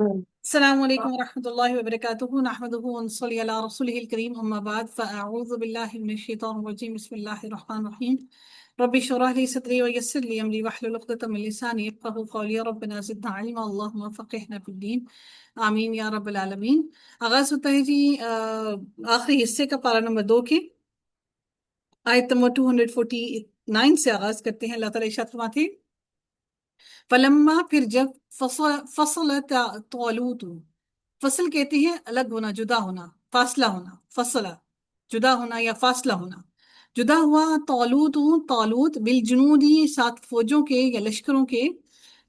السلام عليكم ورحمة الله وبركاته نحمده ونصلي على رسوله الكريم أما بعد فأعوذ بالله من الشيطان الرجيم بسم الله الرحمن الرحيم ربي اشرح لي صدري ويسر لي أمري واحلل عقدة من لساني يفقهوا قولي ربنا زدنا علما اللهم فقهنا في الدين آمین یا رب العالمین۔ آغاز ہوتا ہے جی آخری حصے کا پارہ نمبر 2 کے آیت نمبر 249 سے آغاز کرتے ہیں۔ اللہ تعالیٰ ارشاد فرماتے ہیں فلما پھر جب فصل طالوت، فصل کہتے ہیں الگ ہونا، جدا ہونا، فاصلہ ہونا، فصلہ جدا ہونا یا فاصلہ ہونا، جدا ہوا طالوت بالجنودی سات فوجوں کے یا لشکروں کے،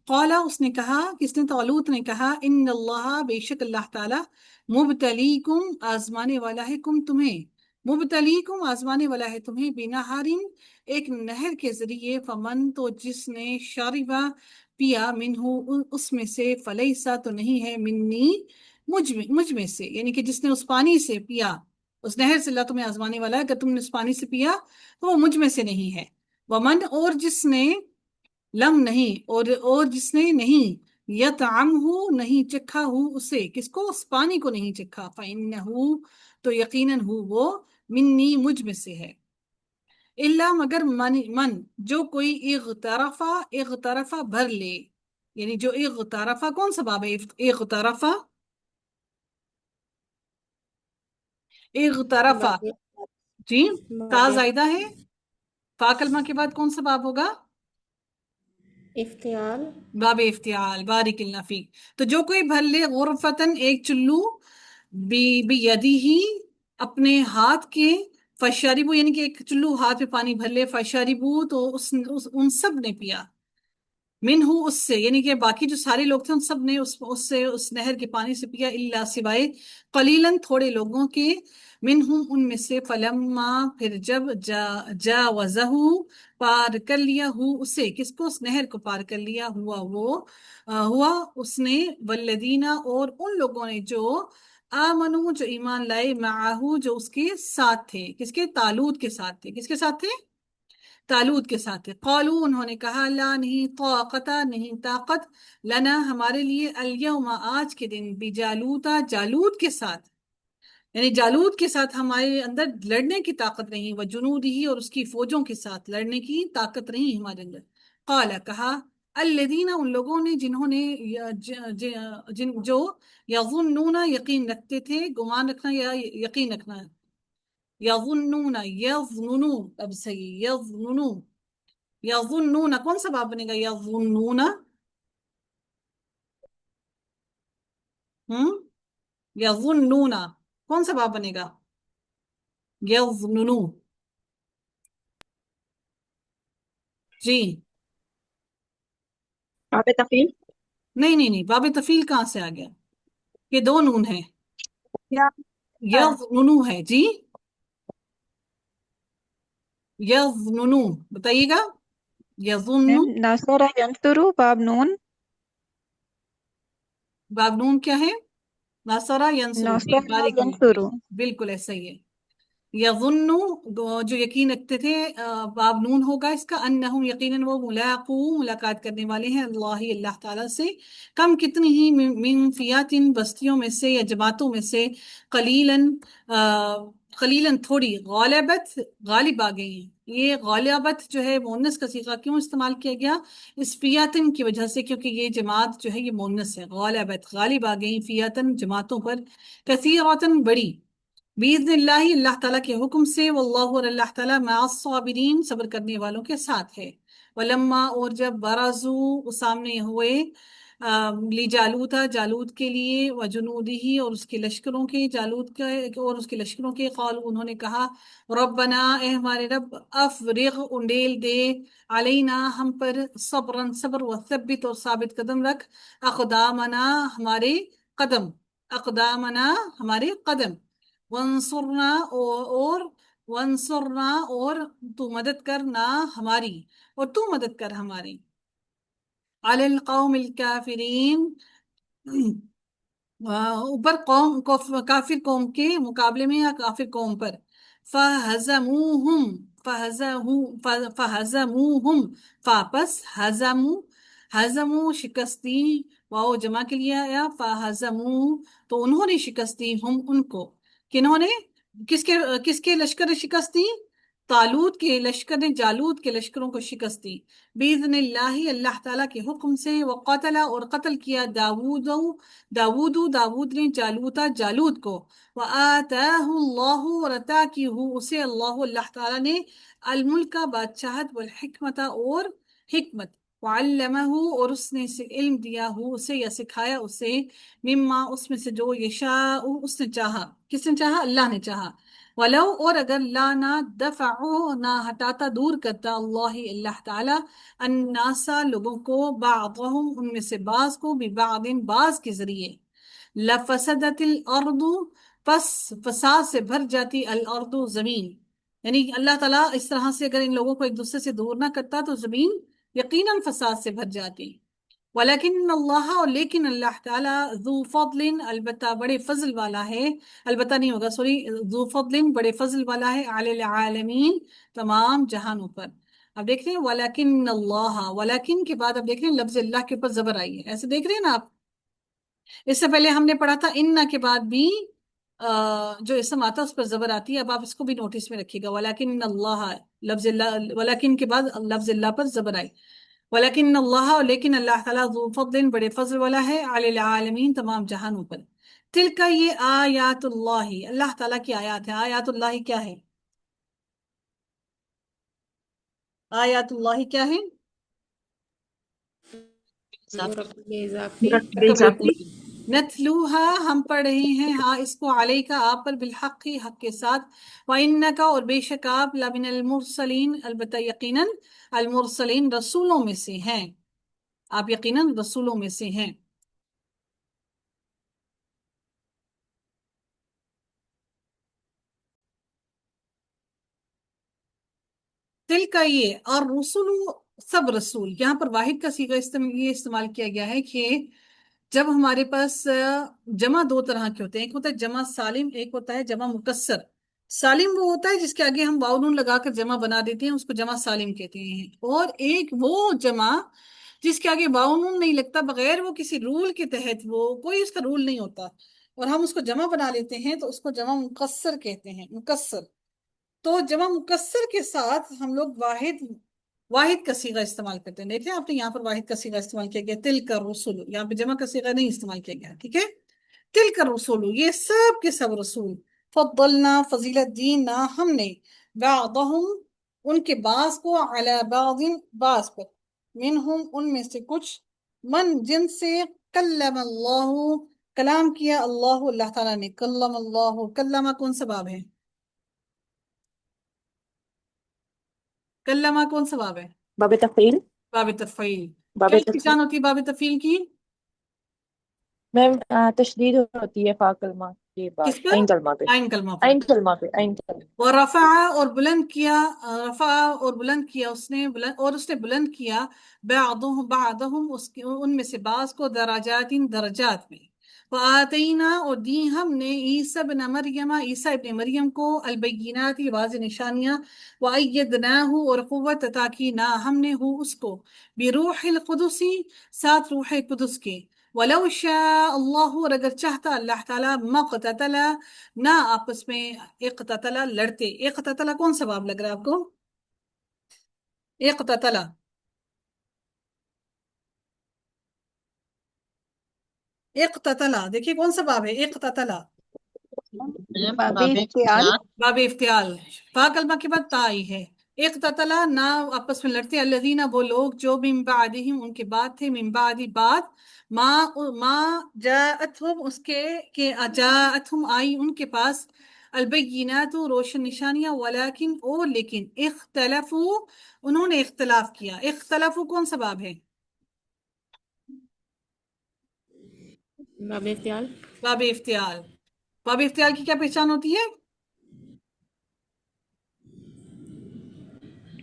قالا اس نے کہا، کس نے؟ طالوت نے کہا، ان اللہ بے شک اللہ تعالی مبتلیکم آزمانے والا ہے تمہیں، مبتلیکم آزمانے والا ہے تمہیں، بنہرین ایک نہر کے ذریعے، فمن تو جس نے شاربہ پیا، منہو اس میں سے، فلیسا تو نہیں ہے، منی مجھ میں سے، یعنی کہ جس نے اس پانی سے پیا، اس نہر سے اللہ تمہیں آزمانے والا ہے، اگر تم نے اس پانی سے پیا تو وہ مجھ میں سے نہیں ہے، ومن اور جس نے لم نہیں اور جس نے نہیں یطعمہ نہیں چکھا ہو اسے، کس کو؟ اس پانی کو نہیں چکھا، فإنہ تو یقیناً وہ منی مجھ میں سے ہے، الا مگر من جو کوئی اغترفا بھر لے، یعنی جو اغترفا، کون سا باب ہے اغترفا؟ اغترفا باب جی، تا باب زائدہ ہے، فا کلمہ کے بعد کون سا باب ہوگا؟ افتعال باب افتعال، بارک اللہ فیک۔ تو جو کوئی بھر لے غرفتن ایک چلو، بیدی ہی اپنے ہاتھ کے، فشربو یعنی کہ ایک چلو ہاتھ میں پانی بھر لے، فشربو تو ان سب نے پیا، منہو اس سے، یعنی کہ باقی جو سارے لوگ تھے ان سب نے اس نہر کے پانی سے پیا، الا سوائے قلیلاً تھوڑے لوگوں کے، منہم ان میں سے، فلما پھر جب جاوزہ پار کر لیا ہو اسے، کس کو؟ اس نہر کو پار کر لیا، ہوا اس نے، والذین اور ان لوگوں نے جو آمنو جو ایمان لائے، معاہو جو اس کے ساتھ تھے، کس کے؟ طالوت کے ساتھ تھے، کس کے ساتھ تھے؟ طالوت کے ساتھ تھے، قالو انہوں نے کہا، لا نہیں طاقت نہیں طاقت، لنا ہمارے لیے، الیوم آج کے دن، بجالوتا جالوت کے ساتھ، یعنی جالوت کے ساتھ ہمارے اندر لڑنے کی طاقت نہیں، وہ جنود ہی اور اس کی فوجوں کے ساتھ لڑنے کی طاقت نہیں ہمارے اندر، قال کہا، الذین ان لوگوں نے جنہوں نے جو یظنون یقین رکھتے تھے، گمان رکھنا یا یقین رکھنا، یظنون یظنون، اب صحیح، یظنون کون سا باب بنے گا؟ یظنون یظنون کون سا باب بنے گا؟ یظنون جی، باب تفعیل نہیں، باب تفیل کہاں سے آ گیا؟ یہ دو نون ہے، کیا یظنون ہے جی، یظنون بتائیے گا، یظن، ناصر ینصر باب نون باب نون کیا ہے؟ ناصرہ ینصرو جی، ناصر بارک اللہ ینصر فیک، بالکل ایسا ہی ہے، یظن جو یقین رکھتے تھے، باب نون ہوگا اس کا، انہم یقیناً وہ، ملاقات کرنے والے ہیں، اللہ تعالیٰ سے، کم کتنی ہی، من فیاتن بستیوں میں سے یا جماعتوں میں سے، قلیلاً قلیلاً تھوڑی، غالب آ گئی ہیں، یہ غالبت جو ہے مونس کا صیغہ کیوں استعمال کیا گیا؟ اس فیاتن کی وجہ سے، کیونکہ یہ جماعت جو ہے یہ مونس ہے، غالب آ گئی، فیاتن جماعتوں پر، کثیراتن بڑی، بِإِذْنِ اللہ اللہ تعالیٰ کے حکم سے، واللہ اور اللہ تعالیٰ مع الصابرین صبر کرنے والوں کے ساتھ ہے، ولما اور جب برزو سامنے ہوئے، لی جالوتا جالوت کے لیے، وجنودی اور اس کے لشکروں کے، جالوت کے اور اس کے لشکروں کے، قالوا انہوں نے کہا، ربنا اے ہمارے رب، افرغ انڈیل دے، علینا ہم پر، صبرا صبر، وثبت اور ثابت قدم رکھ، اقدامنا ہمارے قدم، اقدامنا ہمارے قدم، وانصرنا اور تو مدد کرنا ہماری، اور تو مدد کر ہماری، علی القوم الکافرین اوپر قوم کافر قوم کے مقابلے میں یا کافر قوم پر، فہزموہم فاپس ہزمو شکستی، واو جمع کے لیے آیا، فہزمو تو انہوں نے شکست دی، ہم ان کو، کنہوں نے، کس کے، کس کے لشکر نے شکست دی؟ طالوت کے لشکر نے جالوت کے لشکروں کو شکست دی، باذن اللہ اللہ تعالیٰ کے حکم سے، وقتل اور قتل کیا داود نے جالوتا جالوت کو، وآتاہ اللہ اور عطا کی ہو اسے اللہ تعالیٰ نے، الملک بادشاہت، والحکمت اور حکمت، وعلمہ اور اس نے علم دیا ہو اسے یا سکھایا اسے، مما اس میں سے جو یشاء اس نے چاہا، کس نے چاہا؟ اللہ نے چاہا، ولو اور اگر لا نہ دفعو نہ ہٹاتا دور کرتا اللہ تعالی الناسا لوگوں کو، بعضهم ان میں سے بعض کو، ببعض بعض کے ذریعے، لفسدت الارض پس فساد سے بھر جاتی الارض زمین، یعنی اللہ تعالیٰ اس طرح سے اگر ان لوگوں کو ایک دوسرے سے دور نہ کرتا تو زمین یقیناً فساد سے بھر جاتی، ولیکن اللہ اور لیکن اللہ تعالیٰ ذو فضل البتہ بڑے فضل والا ہے، البتہ نہیں ہوگا سوری، ذو فضل بڑے فضل والا ہے، علی العالمین تمام جہانوں پر۔ اب دیکھ رہے ہیں ولیکن اللہ، ولیکن کے بعد اب دیکھ رہے ہیں لفظ اللہ کے اوپر زبر آئی ہے، ایسے دیکھ رہے ہیں نا آپ، اس سے پہلے ہم نے پڑھا تھا ان کے بعد بھی جو اسم آتا ہے اس پر زبر آتی ہے، اب آپ اس کو بھی نوٹس میں رکھیے گا، ولیکن اللہ، لفظ اللہ، ولیکن کے بعد لفظ اللہ پر زبر آئی، ولیکن اللہ اور لیکن اللہ تعالیٰ ذو فضل بڑے فضل والا ہے، علی العالمین تمام جہانوں پر، تلک یہ آیات اللہ اللہ تعالیٰ کی آیات ہے، آیات اللہ کیا ہے؟ آیات اللہ کیا ہے؟ مرتب اضافی نتلوہا ہم پڑھ رہے ہیں، ہاں اس کو، علیکا آپ پر، بالحق حق کے ساتھ، وَإِنَّكَ اور بے شک آپ، لَمِنَ الْمُرْسَلِينَ البتہ یقیناً، المرسلین رسولوں میں سے ہیں، آپ یقیناً رسولوں میں سے ہیں۔ دل کا یہ اور رسول، سب رسول، یہاں پر واحد کا صیغہ یہ استعمال کیا گیا ہے کہ جب ہمارے پاس جمع دو طرح کے ہوتے ہیں، ایک ہوتا ہے جمع سالم، ایک ہوتا ہے جمع مکسر۔ سالم وہ ہوتا ہے جس کے آگے ہم واو نون لگا کر جمع بنا دیتے ہیں، اس کو جمع سالم کہتے ہیں، اور ایک وہ جمع جس کے آگے واو نون نہیں لگتا، بغیر وہ کسی رول کے تحت، وہ کوئی اس کا رول نہیں ہوتا اور ہم اس کو جمع بنا لیتے ہیں، تو اس کو جمع مکسر کہتے ہیں، مکسر۔ تو جمع مکسر کے ساتھ ہم لوگ واحد کا صیغہ استعمال کرتے ہیں، دیکھیں آپ نے یہاں پر واحد کا صیغہ استعمال کیا گیا، تل کا رسول، یہاں پہ جمع کا صیغہ نہیں استعمال کیا گیا، ٹھیک ہے، تل کا رسول، یہ سب کے سب رسول، فضلنا فضیلت دی نہ ہم نے، بعضهم ان کے بعض کو، علی بعض بعض پر، منہم ان میں سے کچھ، من جن سے، کلم اللہ کلام کیا اللہ اللہ تعالیٰ نے، کلم اللہ، کلمہ کون سا باب ہے؟ کلمہ کون سا باب ہے؟ باب تفعیل باب تفعیل، باب کیا تفعیل پہچان ہوتی ہے باب تفعیل کی؟ میم تشدید ہوتی ہے فا کلمہ کے بعد کس پر؟ عین کلمہ پہ، عین کلمہ پر۔ عین کلمہ پہ، عین کلمہ۔ ورفع اور بلند کیا، رفع اور بلند کیا اس نے، اور اس نے بلند کیا، بعضهم ان میں سے بعض کو، درجات درجات میں، وآتینا اور دی ہم نے، عیسیٰ ابن مریم عیسیٰ ابن مریم کو، البینات واضح نشانیاں، وأیدناہ اور قوت عطا کی نہ ہم نے ہو اس کو، بروح القدس ساتھ روح قدس کے، ولو شاء اللہ اور اگر چاہتا اللہ تعالیٰ، مقتتل نہ آپس میں، اقتتلا لڑتے، اقتتلا کون سا باب لگ رہا ہے آپ کو؟ اقتتلا، اقتتلا دیکھیے کون سا باب ہے؟ اقتتلا، باب افتعال باب افتعال، فا کلمہ کے بعد تا آئی ہے، اقتتلا نہ آپس میں لڑتے، الذین وہ لوگ جو من بعدہم ان کے بعد تھے، من بعد بعد، ما جاءتہم اس کے کہ جاءتہم آئی ان کے پاس، البینات روشن نشانیاں، ولیکن اور لیکن، اختلفوا انہوں نے اختلاف کیا، اختلفوا کون سا باب ہے؟ باب افتعال باب افتعال، باب افتعال کی کیا پہچان ہوتی ہے؟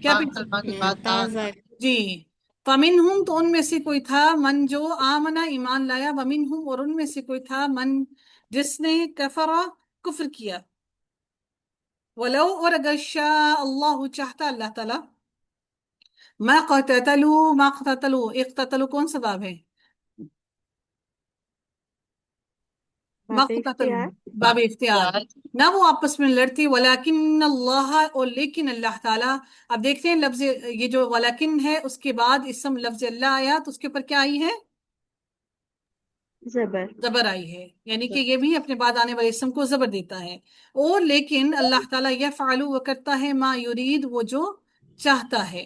کیا پہچان؟ تا زائد جی، فمنہم تو ان میں سے کوئی تھا، من جو آمنا ایمان لایا، ومنہم اور ان میں سے کوئی تھا، من جس نے کفرا کفر کیا، ولو اور اگر شاء اللہ چاہتا اللہ تعالی، ما قتتلوا اقتتلوا کون سا باب ہے؟ باب اختیار باب اختیار نہ وہ آپس میں لڑتی، ولیکن اللہ، اور لیکن اللہ تعالیٰ. اب دیکھتے ہیں لفظ یہ جو ولیکن ہے اس کے بعد اسم لفظ اللہ آیا تو اس کے اوپر کیا آئی ہے؟ زبر آئی ہے، یعنی کہ یہ بھی اپنے بعد آنے والے اسم کو زبر دیتا ہے. اور لیکن اللہ تعالیٰ یفعل، وہ کرتا ہے ما یرید، وہ جو چاہتا ہے.